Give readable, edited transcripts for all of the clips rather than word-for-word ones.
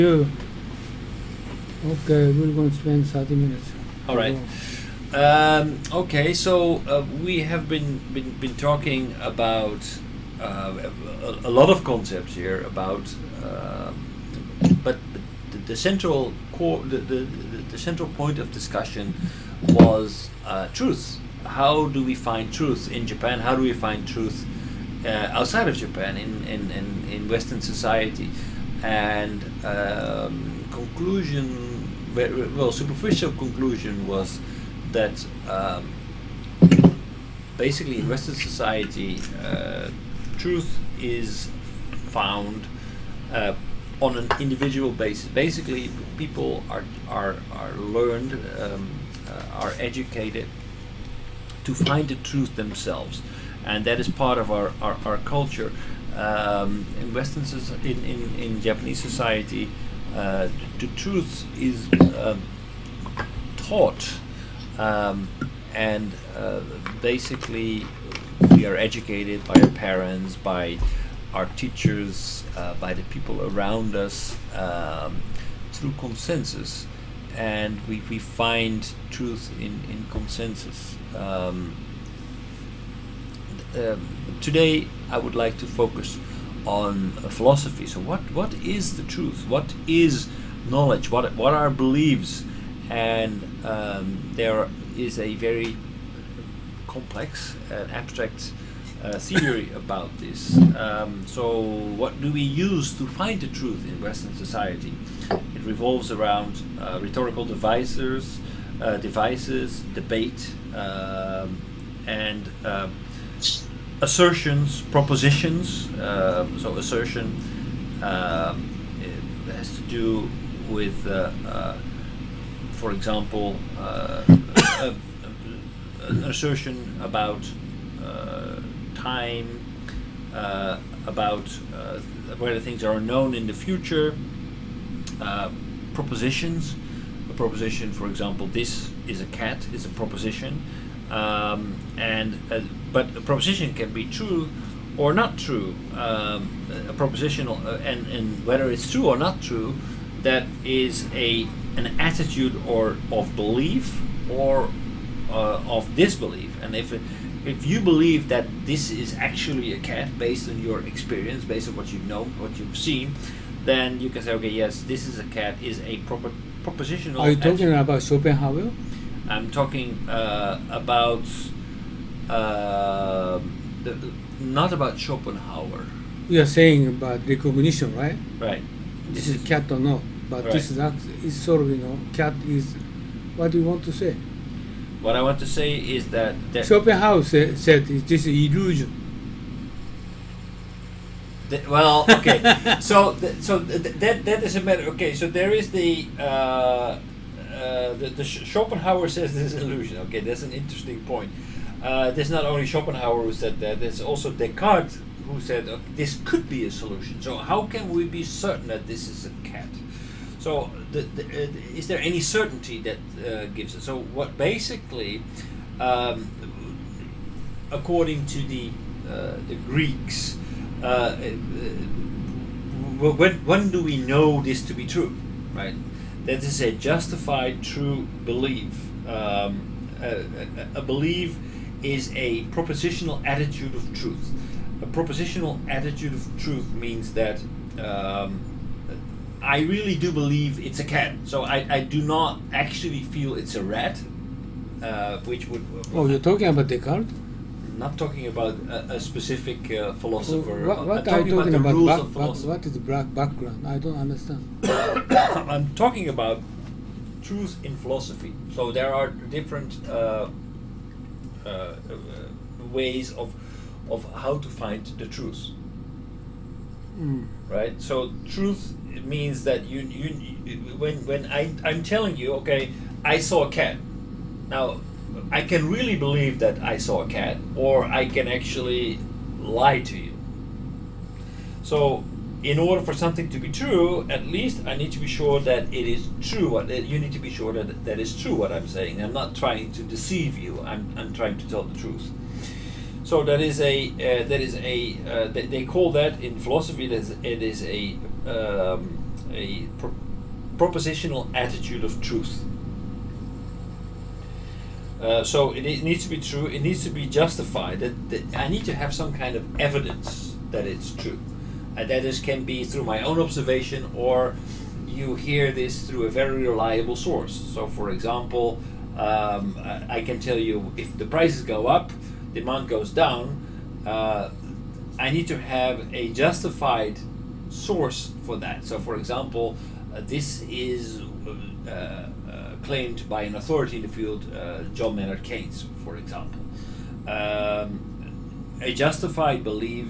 You. Okay, we're going to spend 30 minutes. All right. Okay, so we have been talking about a lot of concepts here about, but the central core, the central point of discussion was truth. How do we find truth in Japan? How do we find truth outside of Japan in Western society? And superficial conclusion was that basically in Western society, truth is found on an individual basis. Basically, people are learned, are educated to find the truth themselves, and that is part of our culture. In Western in Japanese society, the truth is taught, and basically we are educated by our parents, by our teachers, by the people around us, through consensus, and we find truth in consensus. Today I would like to focus on philosophy. So what is the truth? What is knowledge? What are beliefs? And there is a very complex and abstract theory about this. So what do we use to find the truth in Western society? It revolves around rhetorical devices, debate, and assertions, propositions. So assertion it has to do with, for example, an assertion about time, about whether things are known in the future. Propositions. A proposition, for example, this is a cat, is a proposition. But a proposition can be true or not true. A proposition, and whether it's true or not true, that is an attitude or of belief or of disbelief. And if you believe that this is actually a cat based on your experience, based on what you know, what you've seen, then you can say, okay, yes, this is a cat is a propositional. Are you talking about Schopenhauer? I'm talking about not about Schopenhauer. You are saying about recognition, right? Right. This is cat or no? But right. This is sort of, cat is. What do you want to say? What I want to say is that Schopenhauer said this is illusion. Well, okay. That is a matter. Okay, so there is the Schopenhauer says this is illusion. Okay, that's an interesting point. There's not only Schopenhauer who said that. There's also Descartes who said this could be a solution. So how can we be certain that this is a cat? So is there any certainty that gives it? So what basically, according to the Greeks, when do we know this to be true? Right. That is a justified true belief. A belief is a propositional attitude of truth. A propositional attitude of truth means that I really do believe it's a cat. So I do not actually feel it's a rat, which would... Oh, you're talking about Descartes? Not talking about a specific philosopher. What are you talking about? What is the background? I don't understand. I'm talking about truth in philosophy. So there are different ways of how to find the truth. Right. So truth means that when I'm telling you, okay, I saw a cat. Now, I can really believe that I saw a cat, or I can actually lie to you. So, in order for something to be true, at least I need to be sure that it is true. You need to be sure that is true what I'm saying. I'm not trying to deceive you. I'm trying to tell the truth. So that is they call that in philosophy. It is a a propositional attitude of truth. So it needs to be true. It needs to be justified. That I need to have some kind of evidence that it's true, and that can be through my own observation, or you hear this through a very reliable source. So, for example, I can tell you if the prices go up, demand goes down. I need to have a justified source for that. So, for example, this is claimed by an authority in the field, John Maynard Keynes, for example. A justified belief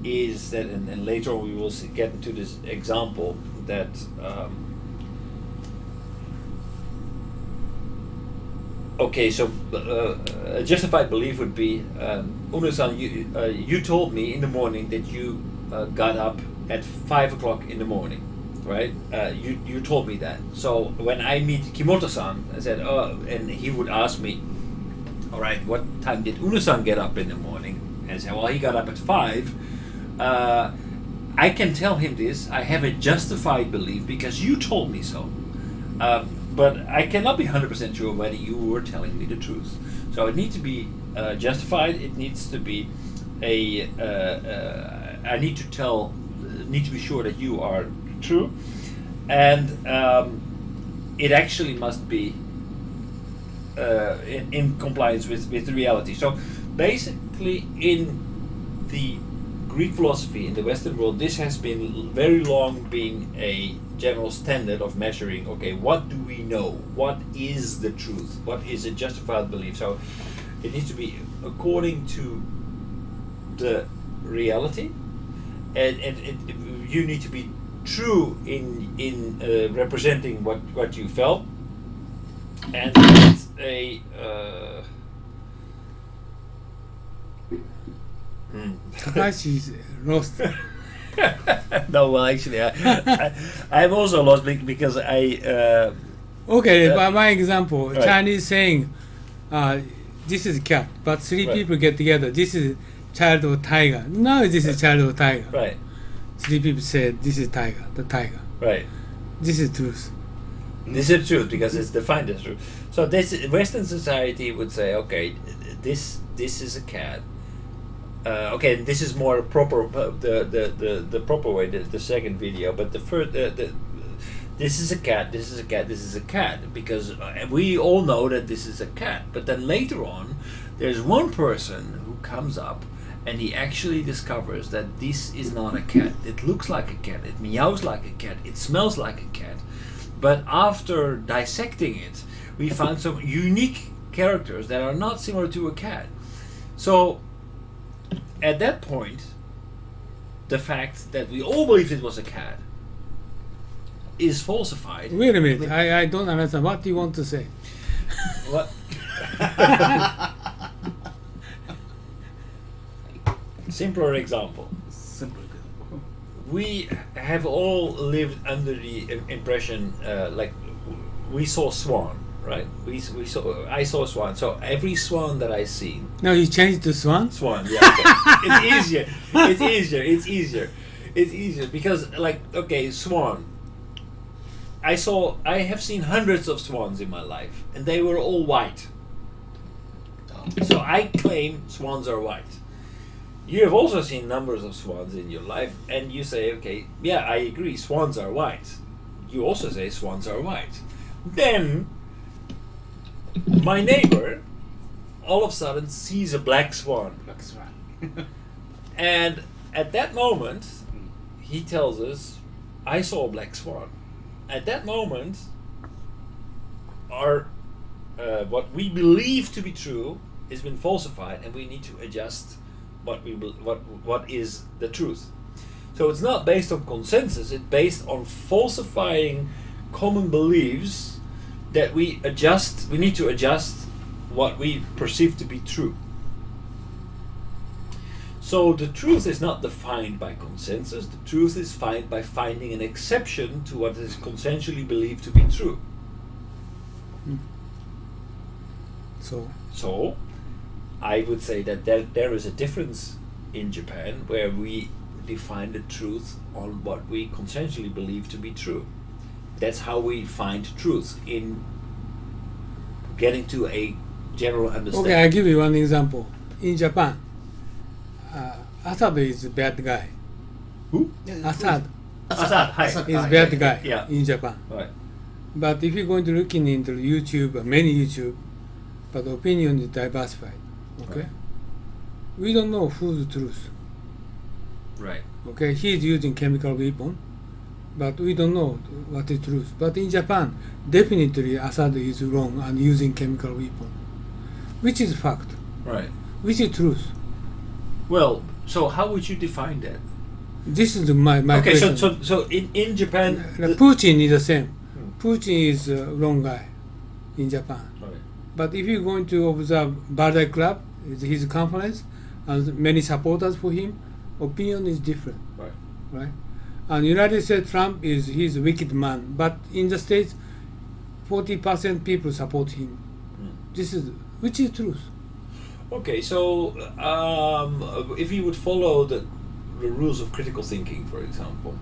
is that, and later on we will get into this example, that okay, so a justified belief would be, Uno-san, you told me in the morning that you got up at 5 o'clock in the morning, right? You told me that. So when I meet Kimoto-san, I said, oh, and he would ask me, all right, what time did Uno-san get up in the morning? And I said, well, he got up at 5. I can tell him this. I have a justified belief because you told me so. But I cannot be 100% sure whether you were telling me the truth. So it needs to be justified. It needs to be I need to be sure that you are true, and it actually must be in compliance with reality. So basically, in the Greek philosophy in the Western world, this has been very long being a general standard of measuring, okay, what do we know? What is the truth? What is a justified belief? So it needs to be according to the reality, and you need to be true in representing what you felt, and it's a Takashi's lost. No, well, actually, I'm also lost because I. Okay, by my example, right. Chinese saying, this is cat, but three Right. people get together. This is child of tiger. No, this is child of tiger. Right, Three people said, this is tiger, the tiger. right. This is truth. This is truth because it's defined as truth. So this Western society would say, okay, this is a cat. Okay, this is more proper. The proper way, the second video, but the first. This is a cat. This is a cat. This is a cat, because we all know that this is a cat. But then later on, there's one person who comes up, and he actually discovers that this is not a cat. It looks like a cat. It meows like a cat. It smells like a cat. But after dissecting it, we found some unique characters that are not similar to a cat. So at that point, the fact that we all believed it was a cat is falsified. Wait a minute, I don't understand. What do you want to say? What? Simpler example. We have all lived under the impression, like we saw swan, right? I saw swan. So every swan that I seen. Now you changed to swan? Swan, yeah. Okay. It's easier because, like, okay, swan. I have seen hundreds of swans in my life, and they were all white. So I claim swans are white. You have also seen numbers of swans in your life, and you say, okay, yeah, I agree, swans are white. You also say swans are white. Then my neighbor all of a sudden sees a black swan. Black swan. And at that moment, he tells us, I saw a black swan. At that moment, our what we believe to be true has been falsified, and we need to adjust what is the truth. So it's not based on consensus, it's based on falsifying common beliefs that we need to adjust what we perceive to be true. So the truth is not defined by consensus, the truth is defined by finding an exception to what is consensually believed to be true. So I would say that there is a difference in Japan where we define the truth on what we consensually believe to be true. That's how we find truth, in getting to a general understanding. Okay, I'll give you one example. In Japan, Assad is a bad guy. Who? Assad Assad, hi. is bad guy Yeah. in Japan. Right. But if you're going to looking into YouTube, many YouTube, but opinion is diversified. Okay, Right. we don't know who's the truth. Right. Okay, he's using chemical weapon, but we don't know what is truth. But in Japan, definitely Assad is wrong and using chemical weapon, which is fact, Right. which is truth. Well, so how would you define that? This is my Okay, question. so in Japan, Putin is the same. Putin is a wrong guy in Japan. Right. But if you're going to observe Bardai Club, his conference, and many supporters for him, opinion is different, Right. right? And United States Trump he's a wicked man, but in the States, 40% people support him. Which is truth. Okay, so if you would follow the rules of critical thinking, for example.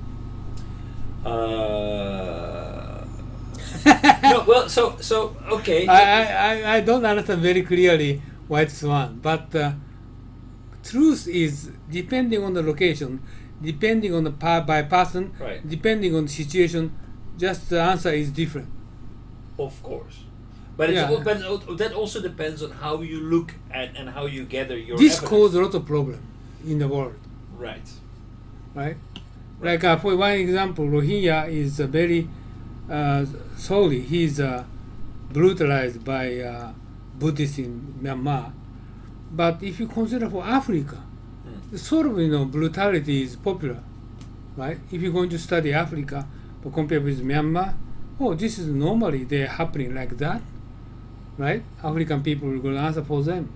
No, well, so okay. I don't understand very clearly white swan, but truth is depending on the location, depending on the by person, Right. depending on the situation. Just the answer is different. Of course, but but that also depends on how you look at and how you gather your. This evidence. causes a lot of problem in the world, Right. right? Like for one example, Rohingya is very sorry. He's brutalized by Buddhists in Myanmar. But if you consider for Africa, sort of brutality is popular, right? If you're going to study Africa, but compare with Myanmar, this is normally they're happening like that, right? African people will go answer for them,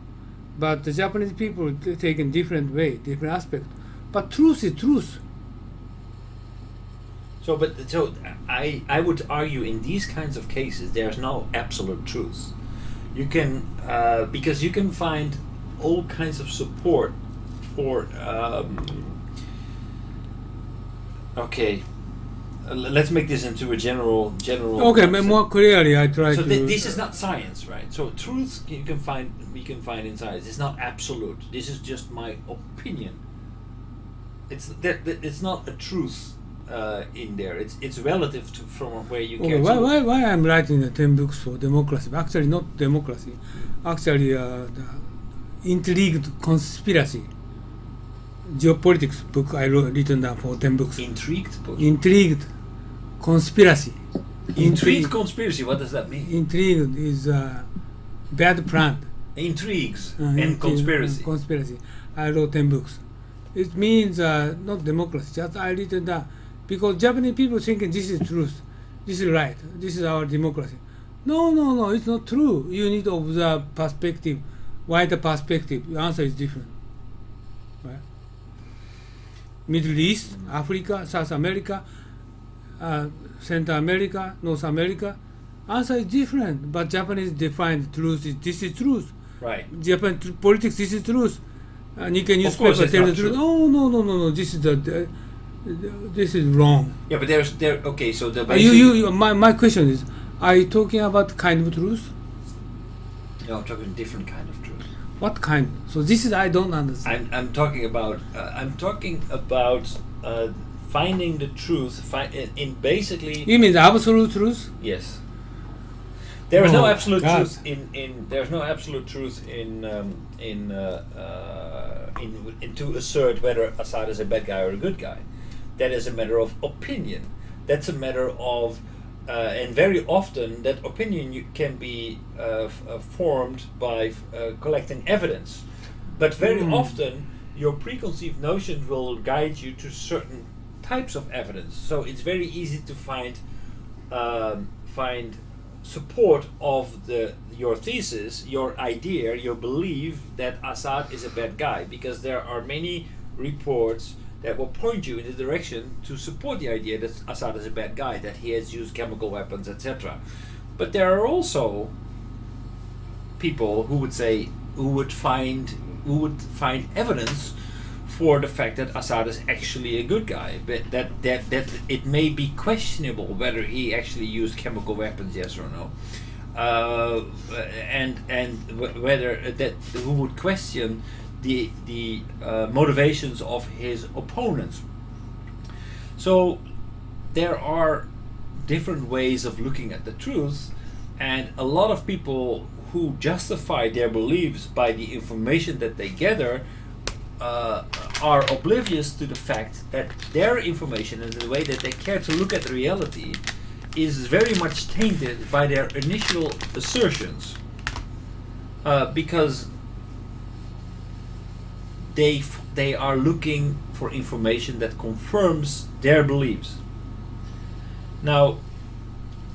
but the Japanese people take in different way, different aspect. But truth is truth. So I would argue in these kinds of cases there's no absolute truth. You can because you can find all kinds of support for. Okay, let's make this into a general. Okay, but concept. more clearly, I try So to. this is not science, right? So truth we can find in science. It's not absolute. This is just my opinion. It's not a truth in there. It's relative to from where you Okay, get. why I'm writing the 10 books for democracy? Actually, not democracy. Actually, the intrigued conspiracy. Geopolitics book I written down for 10 books. Intrigued book. Intrigued conspiracy. Intrigued conspiracy. What does that mean? Intrigued is bad plan. Intrigues and conspiracy. Conspiracy. I wrote 10 books. It means not democracy. Just I written down because Japanese people thinking this is truth, this is right, this is our democracy. No, it's not true. You need to observe perspective, wider perspective. Your answer is different. Right? Middle East, Africa, South America, Central America, North America, answer is different. But Japanese define truth this is truth. Right. Japan politics, this is truth. Nikkei Of course newspaper it's tell not the truth. true. Oh no, this is wrong. Yeah, but there. Okay, so the My question is, are you talking about kind of truth? No, I'm talking different kind of truth. What kind? So this is I don't understand. I'm talking about finding the truth. In basically. You mean the absolute truth? Yes. There is no Oh, absolute God. truth in. There's no absolute truth in to assert whether Assad is a bad guy or a good guy. That is a matter of opinion. That's a matter of, and very often that opinion can be formed by collecting evidence. But very often your preconceived notions will guide you to certain types of evidence. So it's very easy to find support of your thesis, your idea, your belief that Assad is a bad guy, because there are many reports that will point you in the direction to support the idea that Assad is a bad guy, that he has used chemical weapons, etc. But there are also people who would find evidence for the fact that Assad is actually a good guy, but that it may be questionable whether he actually used chemical weapons, yes or no, and whether that who would question the motivations of his opponents. So there are different ways of looking at the truth, and a lot of people who justify their beliefs by the information that they gather are oblivious to the fact that their information and the way that they care to look at reality is very much tainted by their initial assertions, because they are looking for information that confirms their beliefs. Now,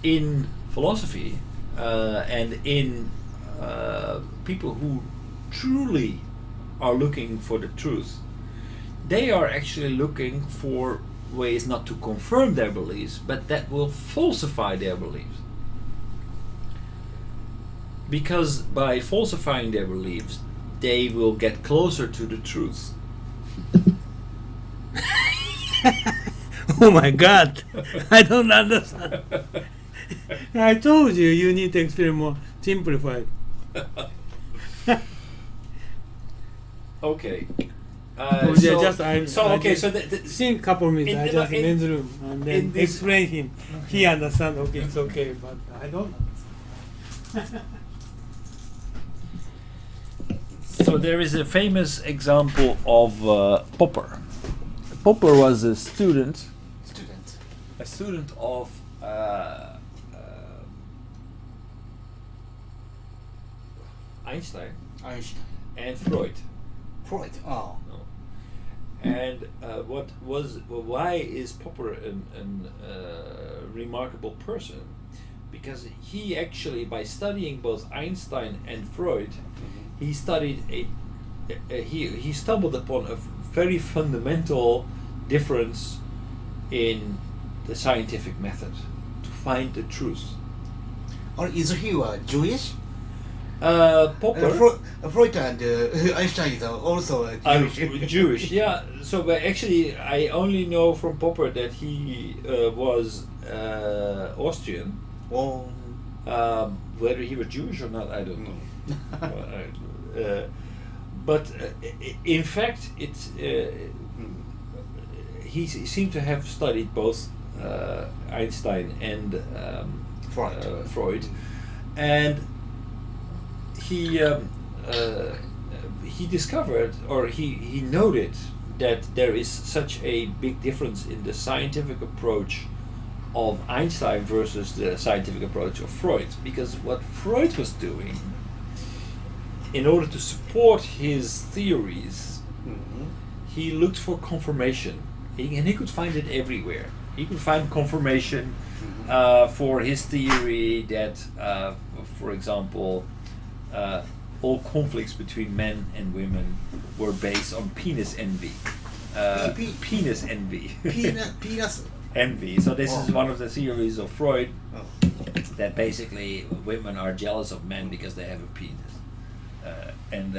in philosophy and in people who truly are looking for the truth, they are actually looking for ways not to confirm their beliefs, but that will falsify their beliefs. Because by falsifying their beliefs, they will get closer to the truth. Oh my God, I don't understand. I told you you need to explain more simplified. Okay. Think couple minutes. I just men's room and then explain him. He understand. Okay, it's okay, but I don't understand. So there is a famous example of Popper. Popper was a student of Einstein and Freud. Oh. And why is Popper a remarkable person? Because he actually, by studying both Einstein and Freud, he studied he stumbled upon a very fundamental difference in the scientific method to find the truth. Or is he Jewish? Popper. Freud and Einstein is also Jewish. Jewish, yeah. So, but actually, I only know from Popper that he was Austrian. Oh. Whether he was Jewish or not, I don't know. But in fact, it's he seemed to have studied both Einstein and Freud, and he discovered, or he noted, that there is such a big difference in the scientific approach of Einstein versus the scientific approach of Freud. Because what Freud was doing, in order to support his theories, he looked for confirmation, and he could find it everywhere. He could find confirmation for his theory that, for example, all conflicts between men and women were based on penis envy. Penis envy. Penis. Envy. So this is one of the theories of Freud, that basically women are jealous of men because they have a penis, and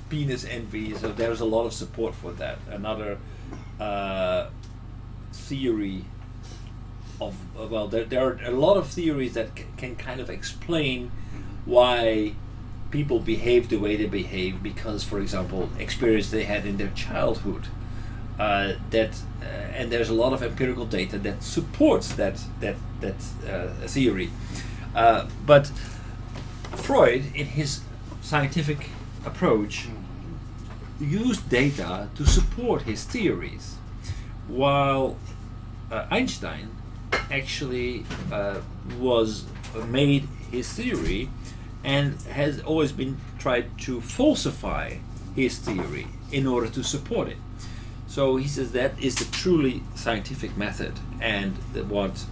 penis envy. So there's a lot of support for that. Another theory of there are a lot of theories that can kind of explain why people behave the way they behave, because, for example, experience they had in their childhood. And there's a lot of empirical data that supports that theory. But Freud, in his scientific approach, used data to support his theories, while Einstein actually made his theory and has always been tried to falsify his theory in order to support it. So he says that is the truly scientific method, and what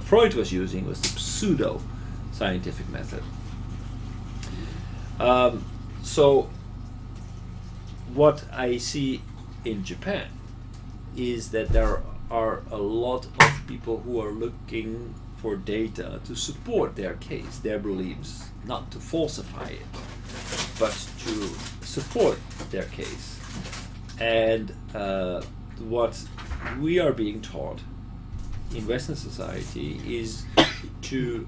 Freud was using was the pseudo-scientific method. So what I see in Japan is that there are a lot of people who are looking for data to support their case, their beliefs, not to falsify it, but to support their case. And what we are being taught in Western society is to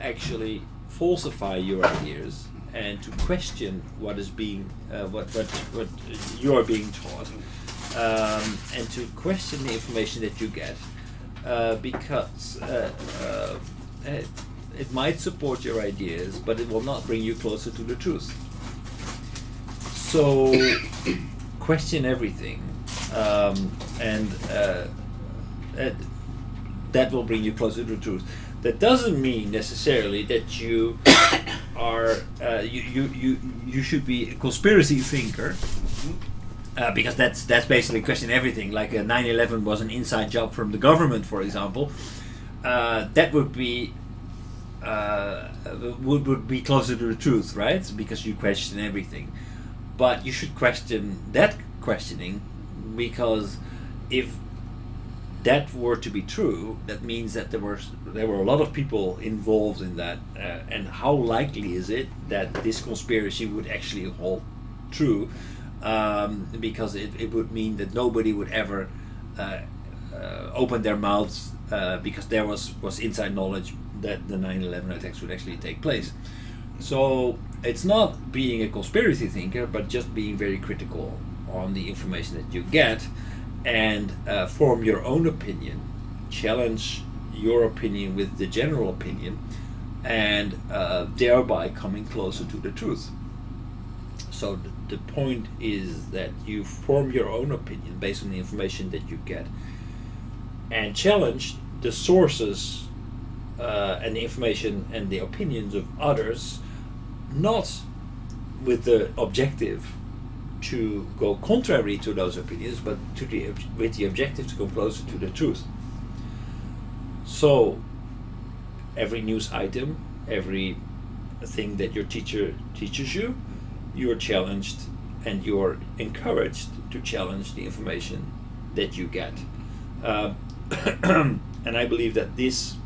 actually falsify your ideas and to question what is being what you are being taught, and to question the information that you get, because it might support your ideas, but it will not bring you closer to the truth. So question everything, and that will bring you closer to the truth. That doesn't mean necessarily that you are you should be a conspiracy thinker, because that's basically question everything. Like 9/11 was an inside job from the government, for example. That would be closer to the truth, right? Because you question everything. But you should question that questioning, because if that were to be true, that means that there were a lot of people involved in that, and how likely is it that this conspiracy would actually hold true? Because it would mean that nobody would ever open their mouths, because there was inside knowledge that the 9/11 attacks would actually take place. So it's not being a conspiracy thinker, but just being very critical on the information that you get, and form your own opinion, challenge your opinion with the general opinion, and thereby coming closer to the truth. So the point is that you form your own opinion based on the information that you get, and challenge the sources and the information and the opinions of others, not with the objective to go contrary to those opinions, but with the objective to go closer to the truth. So every news item, every thing that your teacher teaches you, you are challenged and you are encouraged to challenge the information that you get. And I believe that this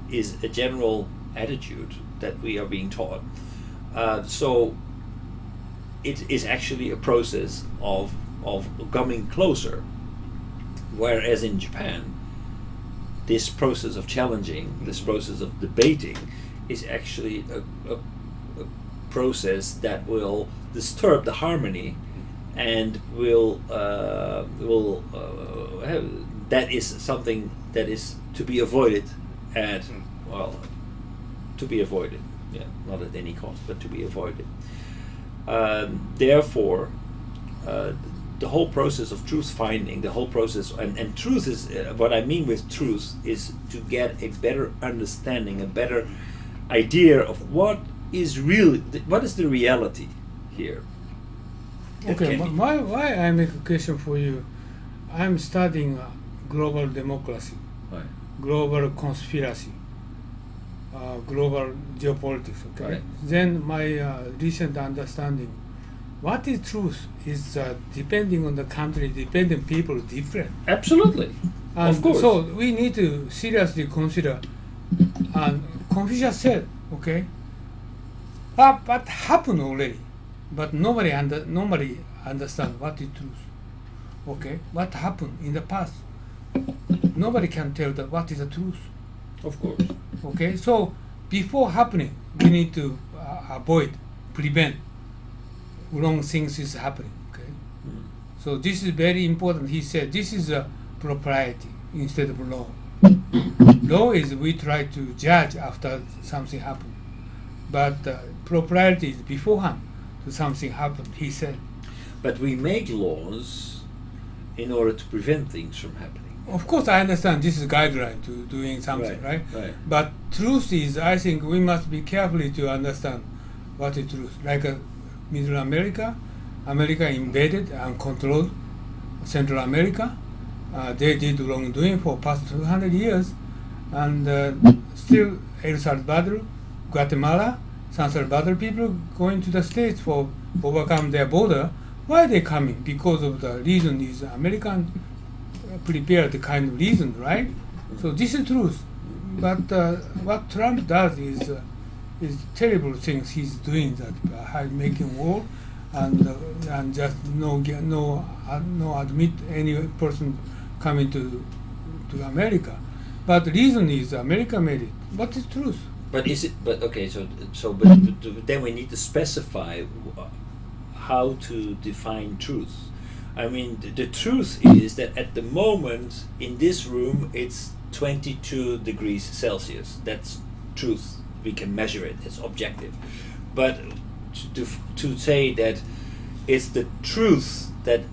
is a general attitude that we are being taught. So it is actually a process of coming closer, whereas in Japan, this process of challenging, this process of debating, is actually a process that will disturb the harmony, and that is something that is to be avoided not at any cost, but to be avoided. Therefore, the whole process of truth finding, the whole process, and truth is, what I mean with truth is to get a better understanding, a better idea of what is the reality here. Okay, why I make a question for you? I'm studying global democracy, Right. global conspiracy, global geopolitics. Okay, Right. then my recent understanding, what is truth is depending on the country, depending people, different. Absolutely. And Of course. so we need to seriously consider. And Confucius said, okay, what happened already, but nobody understand what is truth. Okay, what happened in the past? Nobody can tell what is the truth. Of course. Okay, so before happening, we need to prevent wrong things is happening. Okay, so this is very important. He said this is a propriety instead of law. Law is we try to judge after something happened, but propriety is beforehand to something happened. He said. But we make laws in order to prevent things from happening. Of course, I understand this is guideline to doing something, right? Right. But truth is, I think we must be carefully to understand what is truth. Like Middle America, America invaded and controlled Central America. They did wrongdoing for past 200 years, and still El Salvador, Guatemala, San Salvador people going to the States for overcome their border. Why are they coming? Because of the reason is American prepared kind of reason, right? So this is truth. But what Trump does is terrible things he's doing, that making war and just no admit any person coming to America. But the reason is America made it. What is truth? But is it? But okay. But then we need to specify how to define truth. I mean, the truth is that at the moment in this room it's 22 degrees Celsius. That's truth. We can measure it. It's objective. But to say that it's the truth that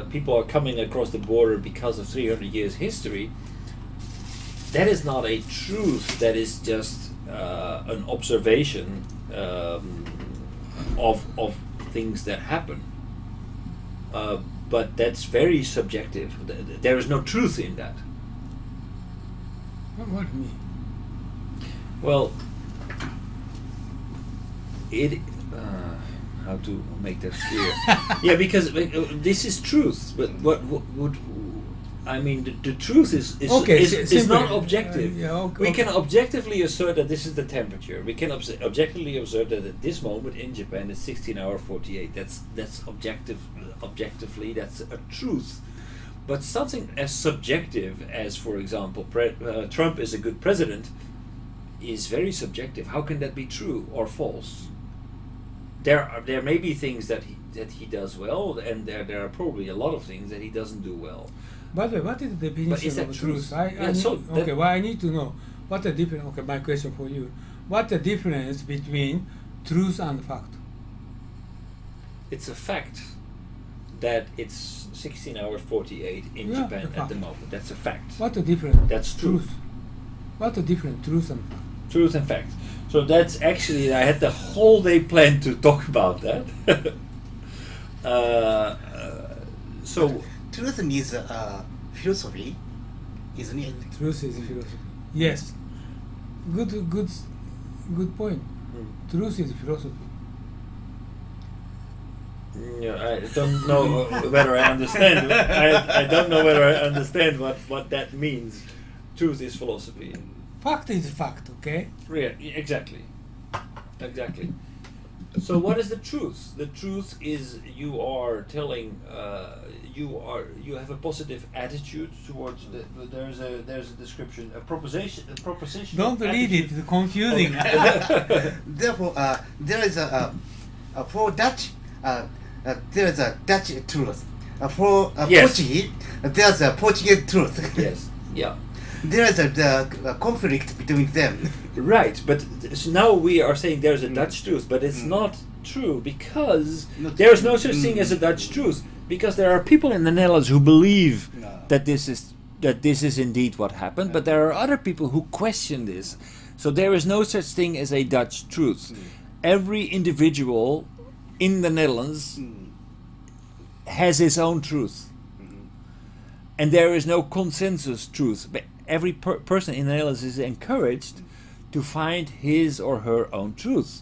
people are coming across the border because of 300 years history, that is not a truth. That is just an observation of things that happen. But that's very subjective. There is no truth in that. What do you mean? Well, how to make that clear? Yeah, because this is truth. But what would I mean? The truth is Okay, is not objective. yeah, okay, We can okay. objectively assert that this is the temperature. We can objectively observe that at this moment in Japan it's 16:48. That's objectively that's a truth. But something as subjective as, for example, Trump is a good president, is very subjective. How can that be true or false? There may be things that he does well, and there are probably a lot of things that he doesn't do well. By the way, what is the But is definition that of truth? truth? Yeah, so that- Okay, well, I need to know what the difference. Okay, my question for you: what the difference between truth and fact? It's a fact that it's 16:48 in Yeah, Japan the at fact. the moment. That's a fact. What the difference? That's truth. What the difference? Truth and fact. Truth and fact. So that's actually, I had the whole day planned to talk about that. So Truth means philosophy, isn't it? Truth is philosophy. Yes. Good point. Truth is philosophy. yeah, I don't know whether I understand. I don't know whether I understand what that means. Truth is philosophy. Fact is fact. Okay. Yeah, exactly. So what is the truth? The truth is you are telling you have a positive attitude towards there's a description, a proposition. Don't read it. It's confusing. Therefore, there is for Dutch, there is a Dutch truth. For Yes. Portuguese, there's a Portuguese truth. Yes. Yeah. There is a conflict between them. Right, but so now we are saying there's a Dutch truth, but it's not true because Not there is true. no such thing as a Dutch truth, because there are people in the Netherlands who believe No. that this is indeed what happened, but there are other people who question this. So there is no such thing as a Dutch truth. Every individual in the Netherlands has his own truth, and there is no consensus truth. But every person in the Netherlands is encouraged to find his or her own truth.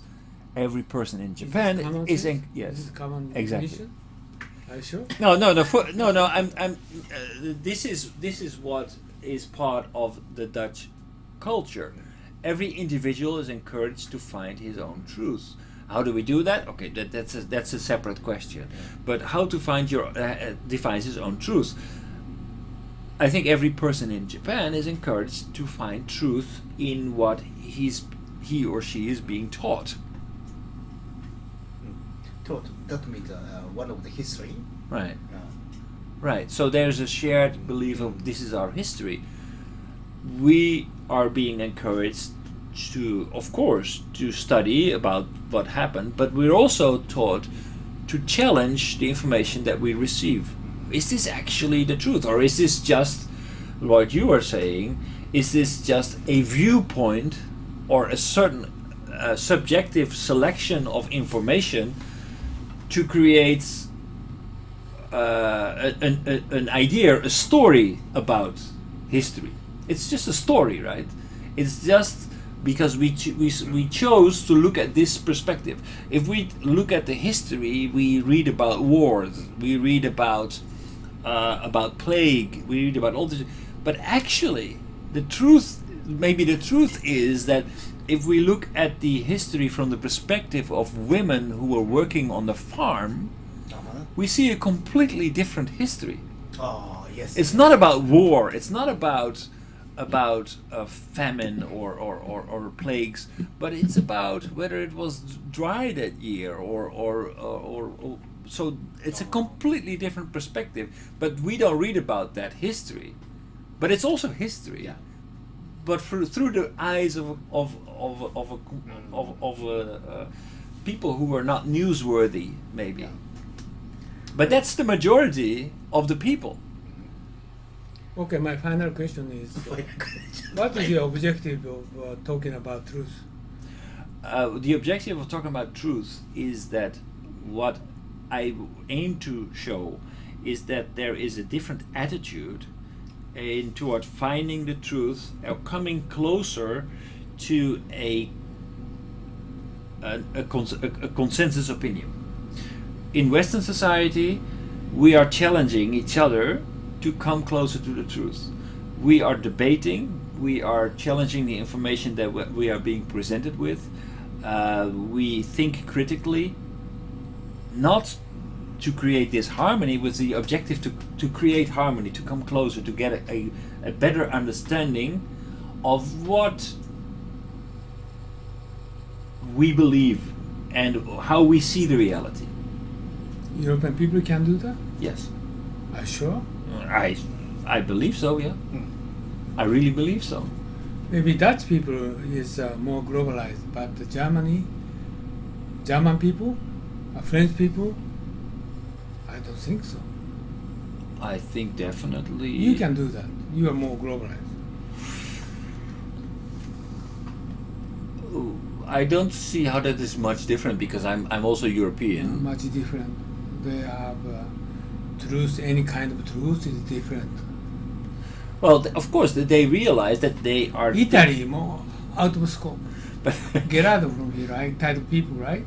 Every person in Japan is yes, This is common exactly. definition? Are you sure? No. I'm. This is what is part of the Dutch culture. Every individual is encouraged to find his own truth. How do we do that? Okay, that's a separate question. But how to find your defines his own truth? I think every person in Japan is encouraged to find truth in what he or she is being taught. That means one of the history. Right. Right. So there's a shared belief of this is our history. We are being encouraged to, of course, to study about what happened, but we're also taught to challenge the information that we receive. Is this actually the truth, or is this just what you are saying? Is this just a viewpoint or a certain subjective selection of information to create an idea, a story about history? It's just a story, right? It's just because we chose to look at this perspective. If we look at the history, we read about wars, we read about about plague, we read about all this, but actually, the truth is that if we look at the history from the perspective of women who were working on the farm, we see a completely different history. Oh, yes. It's not about war. It's not about famine or plagues, but it's about whether it was dry that year or so it's a completely different perspective. But we don't read about that history. But it's also history. Yeah. But through the eyes of people who were not newsworthy, maybe. Yeah. But that's the majority of the people. Okay, my final question is, what is the objective of talking about truth? The objective of talking about truth is that what I aim to show is that there is a different attitude toward finding the truth or coming closer to a consensus opinion. In Western society, we are challenging each other to come closer to the truth. We are debating, we are challenging the information that we are being presented with. We think critically, not to create this harmony, with the objective to create harmony, to come closer, to get a better understanding of what we believe and how we see the reality. European people can do that? Yes. Are you sure? I believe so, yeah. I really believe so. Maybe Dutch people is more globalized, but the German people, French people, I don't think so. I think definitely You can do that. You are more globalized. I don't see how that is much different because I'm also European. Much different. They have truth. Any kind of truth is different. Well, of course, they realize that they are. Italy more out of scope. But Get out from here, right? Type of people, right?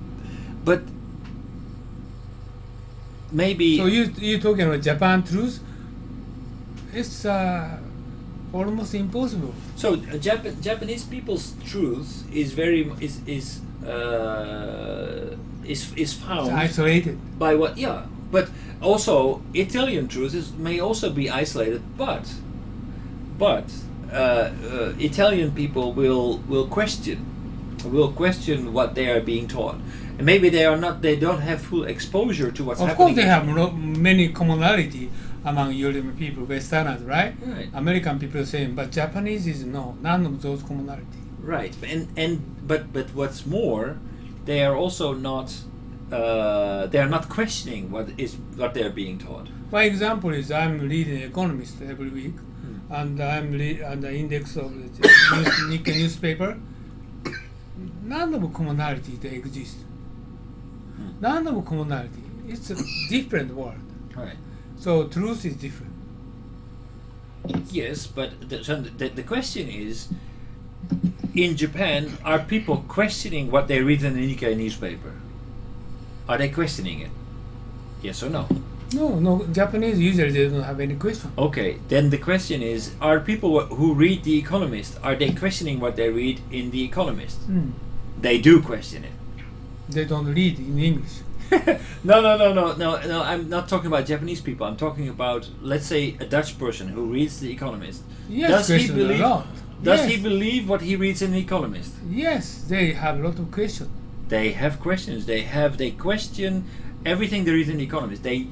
but maybe. So you talking about Japan truth? It's almost impossible. So Japanese people's truth is very is found It's isolated. by what, yeah, but also Italian truth may also be isolated, but Italian people will question what they are being taught, and maybe they don't have full exposure to what's Of happening. course, they have many commonality among European people, Westerners, right? Right. American people saying, but Japanese is none of those commonality. Right, but what's more, they are also not they are not questioning what they're being taught. My example is I'm reading Economist every week, and I'm on the index of the Nikkei newspaper. None of commonality they exist. None of commonality. It's a different world. Right. So truth is different. Yes, but the question is, in Japan, are people questioning what they read in the Nikkei newspaper? Are they questioning it? Yes or no? No, Japanese usually they don't have any question. Okay, then the question is, are people who read The Economist, are they questioning what they read in The Economist? They do question it. They don't read in English. No, I'm not talking about Japanese people. I'm talking about, let's say, a Dutch person who reads The Economist. Yes, Does he question believe? a lot. Does Yes. he believe what he reads in The Economist? Yes, they have a lot of questions. They have questions. They question everything they read in The Economist. They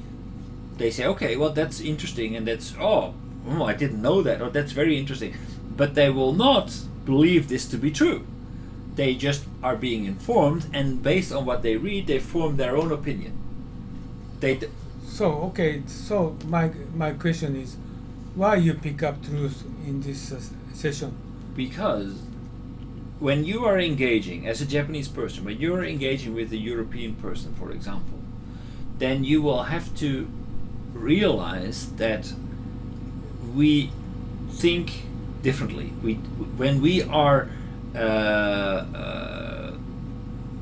say, okay, well, that's interesting, and that's I didn't know that, or that's very interesting, but they will not believe this to be true. They just are being informed, and based on what they read, they form their own opinion. So my question is, why you pick up truth in this session? Because when you are engaging as a Japanese person, when you are engaging with a European person, for example, then you will have to realize that we think differently. When we are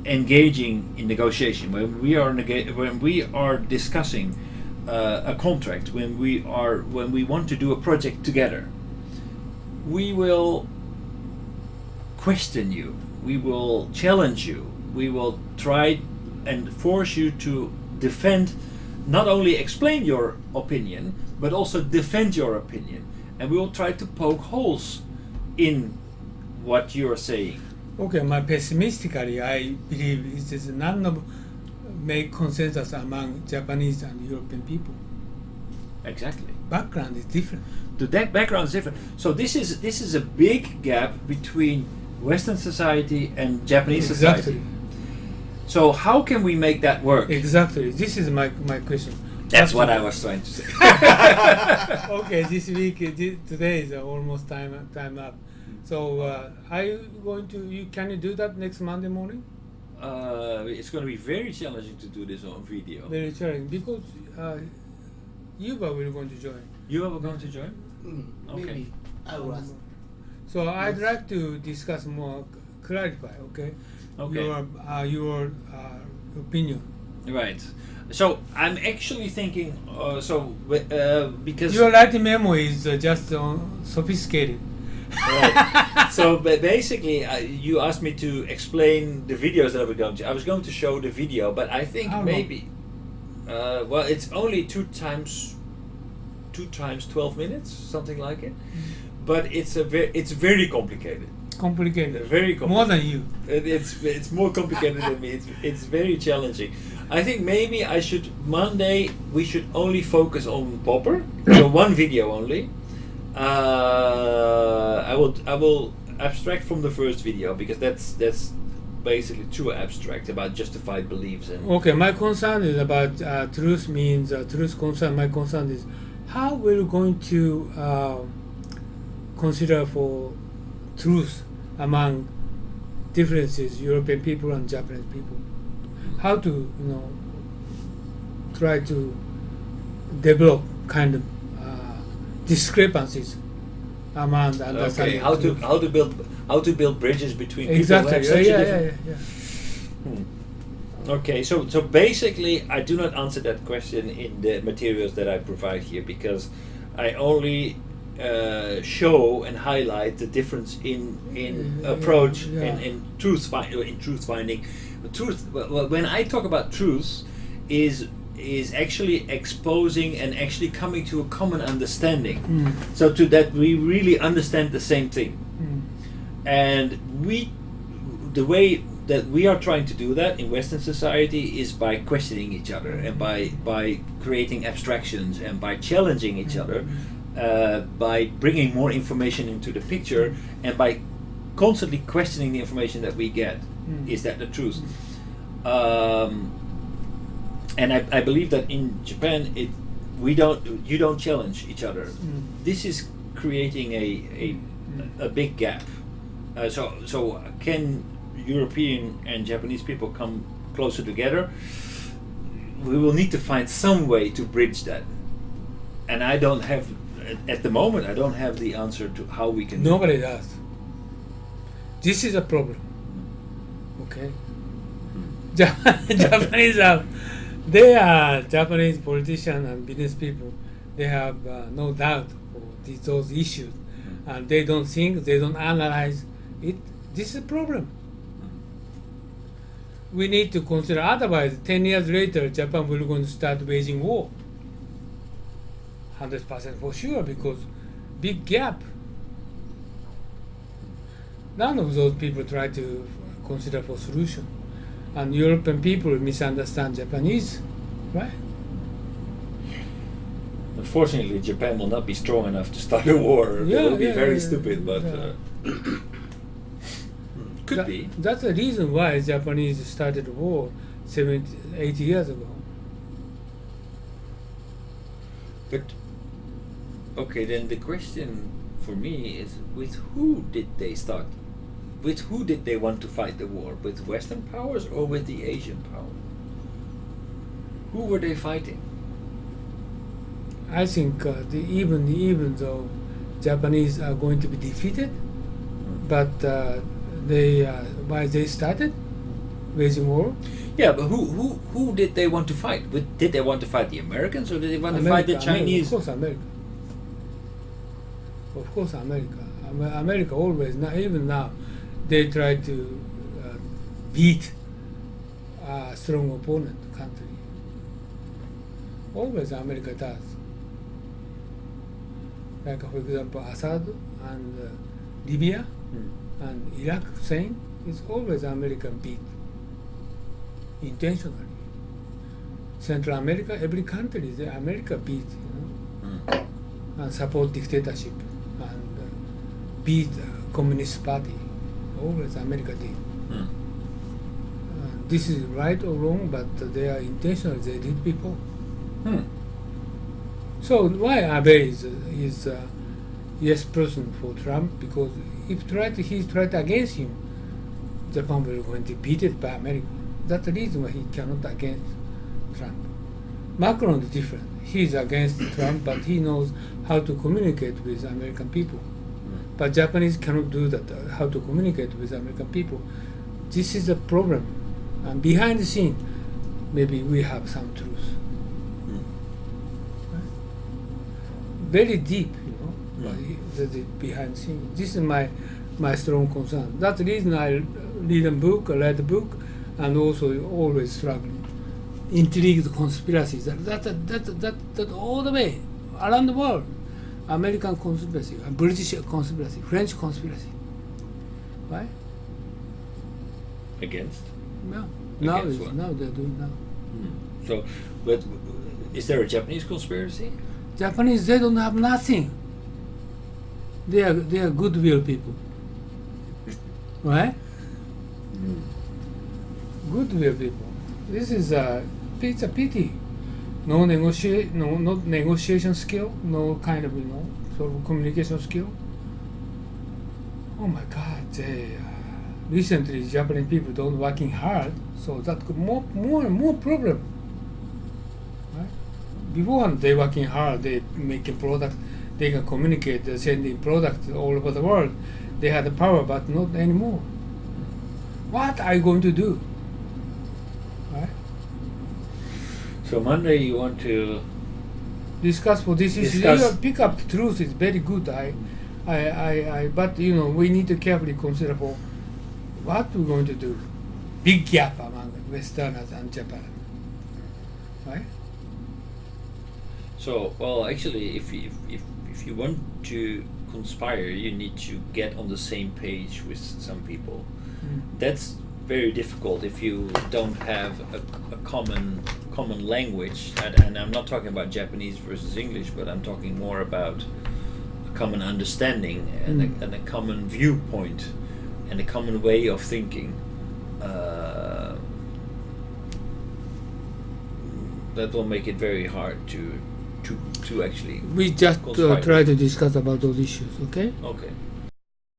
engaging in negotiation, when we are discussing a contract, when we want to do a project together, we will question you, we will challenge you, we will try and force you to defend, not only explain your opinion, but also defend your opinion, and we will try to poke holes in what you are saying. Okay, my pessimistically, I believe it is none of make consensus among Japanese and European people. Exactly. Background is different. The background is different. So this is a big gap between Western society and Japanese society. So how can we make that work? Exactly. This is my question. That's what I was trying to say. Okay, this week, today is almost time up. So are you going to? Can you do that next Monday morning? It's going to be very challenging to do this on video. Very challenging because Yuba will going to join. You are going to join? Okay. Maybe I will ask. So I'd like to discuss more, clarify. Okay. Okay. Your opinion. Right. So I'm actually thinking. Because Your writing memo is just sophisticated. Right. So basically, you asked me to explain the videos that I was going to show the video, but I think maybe. Well, it's only two times 12 minutes, something like it. But it's very complicated. Complicated. Very complicated. More than you. It's more complicated than me. It's very challenging. I think maybe Monday we should only focus on Popper, so one video only. I will abstract from the first video because that's basically too abstract about justified beliefs and. Okay, my concern is about truth means truth concern. My concern is how we're going to consider for truth among differences European people and Japanese people. How to try to develop kind of discrepancies among the understanding. Okay, how to build bridges between exactly. people who have such a Yeah. different. Okay, so basically, I do not answer that question in the materials that I provide here because I only show and highlight the difference in approach and in truth finding. When I talk about truth, is actually exposing and actually coming to a common understanding, so to that we really understand the same thing, and the way that we are trying to do that in Western society is by questioning each other and by creating abstractions and by challenging each other, by bringing more information into the picture and by constantly questioning the information that we get. Is that the truth? And I believe that in Japan you don't challenge each other. This is creating a big gap. So can European and Japanese people come closer together? We will need to find some way to bridge that. And I don't have, at the moment, I don't have the answer to how we can. Nobody does. This is a problem. Okay. Japanese they are Japanese politicians and business people. They have no doubt for those issues, and they don't think, they don't analyze it. This is a problem. We need to consider. Otherwise, 10 years later, Japan will going to start waging war. 100% for sure, because big gap. None of those people try to consider for solution. And European people misunderstand Japanese, right? Unfortunately, Japan will not be strong enough to start a war. They will be very stupid, but could be. That's the reason why Japanese started a war 80 years ago. But okay, then the question for me is: with who did they start? With who did they want to fight the war? With Western powers or with the Asian powers? Who were they fighting? I think even though Japanese are going to be defeated, but why they started? waging war. Yeah, but who did they want to fight? Did they want to fight the Americans or did they want to fight the Chinese? Of course, America. Of course, America. America always, even now, they try to beat a strong opponent country. Always America does. Like, for example, Assad and Libya and Iraq, same. It's always American beat. Intentionally. Central America, every country, the America beat, and support dictatorship and beat Communist Party. Always America did. This is right or wrong, but they are intentional. They did before. So why Abe is yes person for Trump? Because if he's tried against him, Japan will going to beat it by America. That's the reason why he cannot against Trump. Macron is different. He's against Trump, but he knows how to communicate with American people. But Japanese cannot do that. How to communicate with American people? This is a problem. And behind the scene, maybe we have some truth. Right? Very deep, but the behind the scene. This is my strong concern. That's the reason I read a book, and also always struggling. Intrigued conspiracies. That all the way around the world. American conspiracy, British conspiracy, French conspiracy. Right? Against? Yeah. Against what? Now they're doing now. So, but is there a Japanese conspiracy? Japanese, they don't have nothing. They are goodwill people. Right? Goodwill people. This is it's a pity. No negotiation skill, no kind of sort of communication skill. Oh my God! Recently, Japanese people don't working hard, so that could more and more problem. Right? Before they working hard, they making product, they can communicate, they're sending products all over the world. They had the power, but not anymore. What are you going to do? Right? So Monday you want to discuss for this issue. You pick up the truth is very good. But we need to carefully consider for what we're going to do. Big gap among Westerners and Japan, right? So well, actually, if you want to conspire, you need to get on the same page with some people. That's very difficult if you don't have a common language, and I'm not talking about Japanese versus English, but I'm talking more about a common understanding and a common viewpoint and a common way of thinking. That will make it very hard to actually. We just try to discuss about those issues. Okay. Okay.